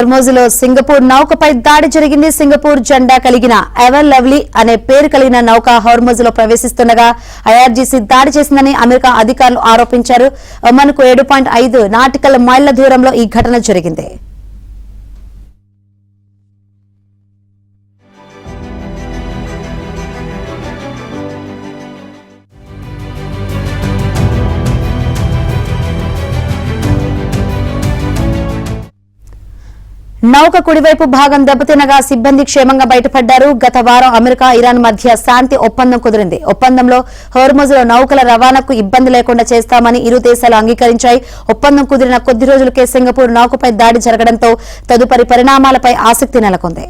హోర్ముజ్లో Singapore నౌకపై దాడి జరిగింది. Singapore జెండా కలిగిన ఎవర్ లవ్లీ అనే పేరు కలిగిన నౌక హోర్ముజ్లో ప్రవేశిస్తుండగా ఐఆర్జీసీ దాడి చేసిందని అమెరికా అధికారులు ఆరోపించారు. ఒమన్కు 7.5 నాటికల్ మైళ్ల దూరంలో ఈ ఘటన జరిగింది. నౌక కుడివైపు భాగం దెబ్బతినగా సిబ్బంది క్షేమంగా బయటపడ్డారు. గత వారం అమెరికా, ఇరాన్ మధ్య శాంతి ఒప్పందం కుదిరింది. ఒప్పందంలో హోర్ముజ్లో నౌకల రవాణాకు ఇబ్బంది లేకుండా చేస్తామని ఇరు దేశాలు అంగీకరించాయి. ఒప్పందం కుదిరిన కొద్ది రోజులకే సింగపూర్ నౌకపై దాడి జరగడంతో తదుపరి పరిణామాలపై ఆసక్తి నెలకొంది.